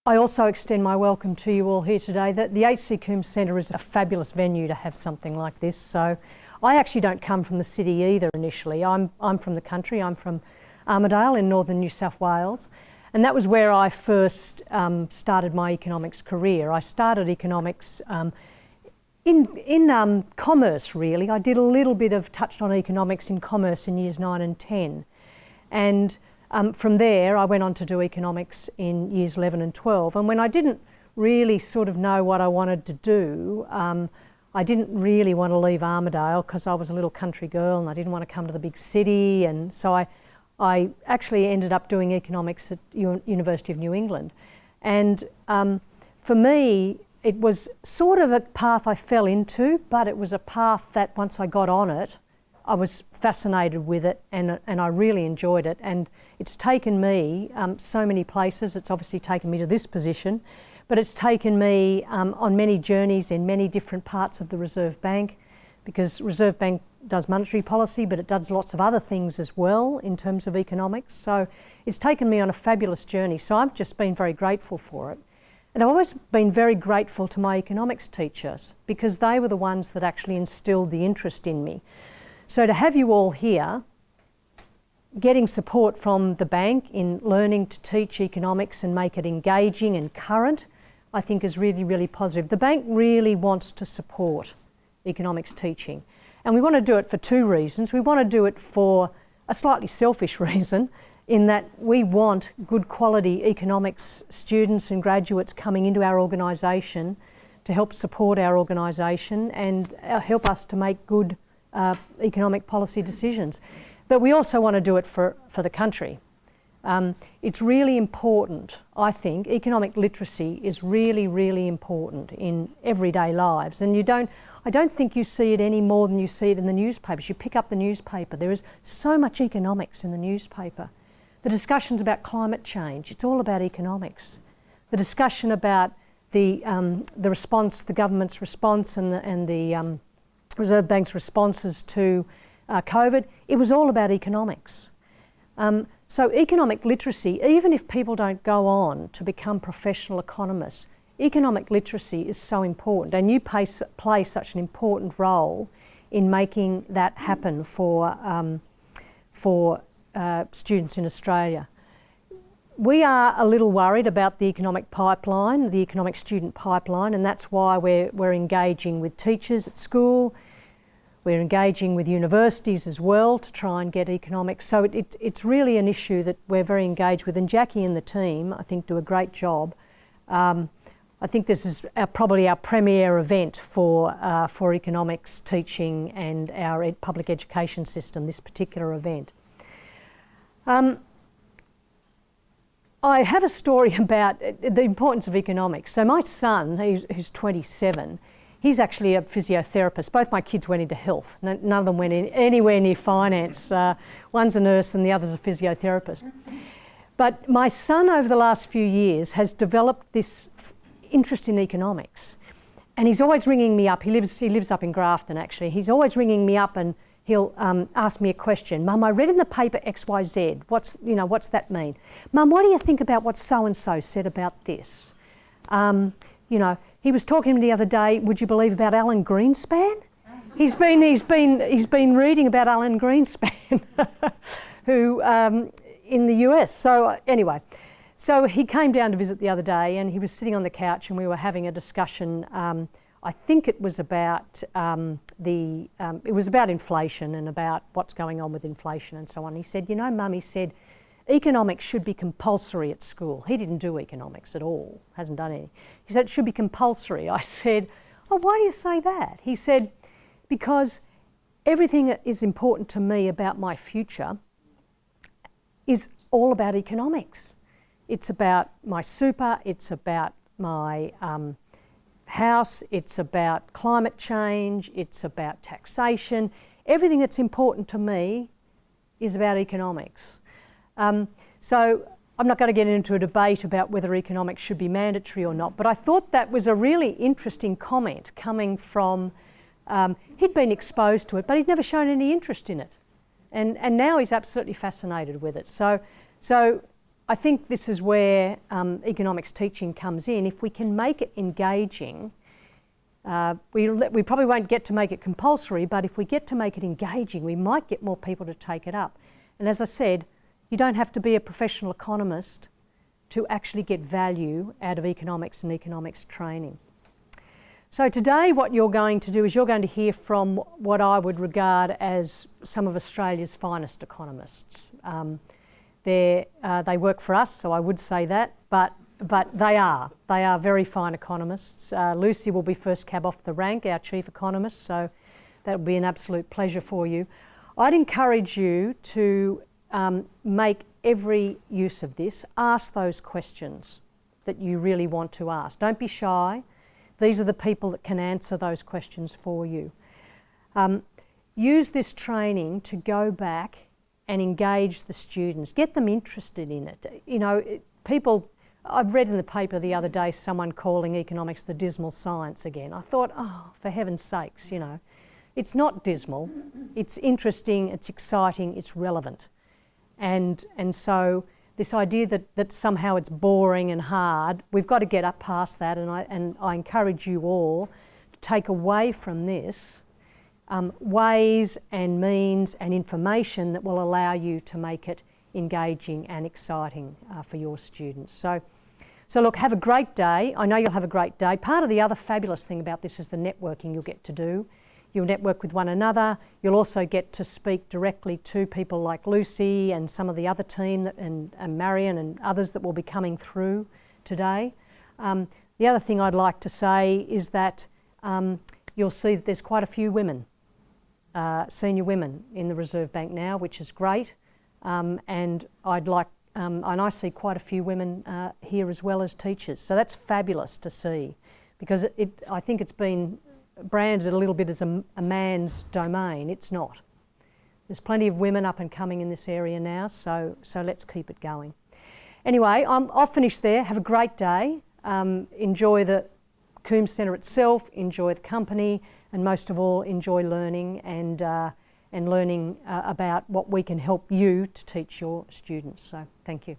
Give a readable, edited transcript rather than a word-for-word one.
I also extend my welcome to you all here today. The HC Coombs Centre is a fabulous venue to have something like this. So I actually don't come from the city either initially. I'm from the country. I'm from Armidale in northern New South Wales. And that was where I first started my economics career. I started economics in commerce, really. I did a little bit of touched on economics in commerce in years 9 and 10. And from there, I went on to do economics in years 11 and 12. And when I didn't really sort of know what I wanted to do, I didn't really want to leave Armidale because I was a little country girl and I didn't want to come to the big city. And so I actually ended up doing economics at University of New England. And for me, it was sort of a path I fell into, but it was a path that once I got on it, I was fascinated with it and I really enjoyed it. And it's taken me so many places. It's obviously taken me to this position, but it's taken me on many journeys in many different parts of the Reserve Bank, because Reserve Bank does monetary policy, but it does lots of other things as well in terms of economics. So it's taken me on a fabulous journey. So I've just been very grateful for it. And I've always been very grateful to my economics teachers because they were the ones that actually instilled the interest in me. So to have you all here, getting support from the bank in learning to teach economics and make it engaging and current, I think is really, really positive. The bank really wants to support economics teaching. And we want to do it for two reasons. We want to do it for a slightly selfish reason, in that we want good quality economics students and graduates coming into our organisation to help support our organisation and help us to make good economic policy decisions. But we also want to do it for the country. It's really important, I think. Economic literacy is really, really important in everyday lives. And I don't think you see it any more than you see it in the newspapers. You pick up the newspaper, there is so much economics in the newspaper. The discussions about climate change, it's all about economics. The discussion about the response, the government's response and the Reserve Bank's responses to COVID, it was all about economics. So economic literacy, even if people don't go on to become professional economists, economic literacy is so important, and you play such an important role in making that happen for students in Australia. We are a little worried about the economic pipeline, the economic student pipeline, and that's why we're engaging with teachers at school. We're engaging with universities as well to try and get economics. So it's really an issue that we're very engaged with, and Jackie and the team, I think, do a great job. I think this is probably our premier event for economics teaching and our public education system, this particular event. I have a story about the importance of economics. So my son, who's 27, he's actually a physiotherapist. Both my kids went into health. None of them went anywhere near finance. One's a nurse and the other's a physiotherapist. But my son, over the last few years, has developed this interest in economics. And he's always ringing me up. He lives up in Grafton, actually. He's always ringing me up and he'll ask me a question. Mum, I read in the paper XYZ. What's that mean? Mum, what do you think about what so-and-so said about this? He was talking to me the other day, would you believe, about Alan Greenspan? He's been reading about Alan Greenspan, who in the US. So anyway, so he came down to visit the other day, and he was sitting on the couch, and we were having a discussion. I think it was about inflation and about what's going on with inflation and so on. He said, Mum, he said, economics should be compulsory at school. He didn't do economics at all, hasn't done any. He said it should be compulsory. I said, oh, why do you say that? He said, because everything that is important to me about my future is all about economics. It's about my super, it's about my house, it's about climate change, it's about taxation. Everything that's important to me is about economics. So I'm not going to get into a debate about whether economics should be mandatory or not, but I thought that was a really interesting comment coming from, he'd been exposed to it, but he'd never shown any interest in it. And now he's absolutely fascinated with it. So I think this is where economics teaching comes in. If we can make it engaging, we probably won't get to make it compulsory, but if we get to make it engaging, we might get more people to take it up. And as I said, you don't have to be a professional economist to actually get value out of economics and economics training. So today what you're going to do is you're going to hear from what I would regard as some of Australia's finest economists. They work for us, so I would say that, but they are very fine economists. Lucy will be first cab off the rank, our chief economist, so that will be an absolute pleasure for you. I'd encourage you to make every use of this. Ask those questions that you really want to ask. Don't be shy. These are the people that can answer those questions for you. Use this training to go back and engage the students. Get them interested in it. You know, I've read in the paper the other day someone calling economics the dismal science again. I thought, oh, for heaven's sakes, you know. It's not dismal. It's interesting, it's exciting, it's relevant. And so this idea that somehow it's boring and hard, we've got to get up past that, and I encourage you all to take away from this ways and means and information that will allow you to make it engaging and exciting for your students. So look, have a great day. I know you'll have a great day. Part of the other fabulous thing about this is the networking you'll get to do. You'll network with one another. You'll also get to speak directly to people like Lucy and some of the other team and Marion and others that will be coming through today. The other thing I'd like to say is that you'll see that there's quite a few women, senior women in the Reserve Bank now, which is great. And I see quite a few women here as well as teachers. So that's fabulous to see, because I think it's been branded a little bit as a man's domain. It's not. There's plenty of women up and coming in this area now, so let's keep it going. Anyway, I'll finish there. Have a great day. Enjoy the Coombs Centre itself, enjoy the company, and most of all, enjoy learning and learning about what we can help you to teach your students. So thank you.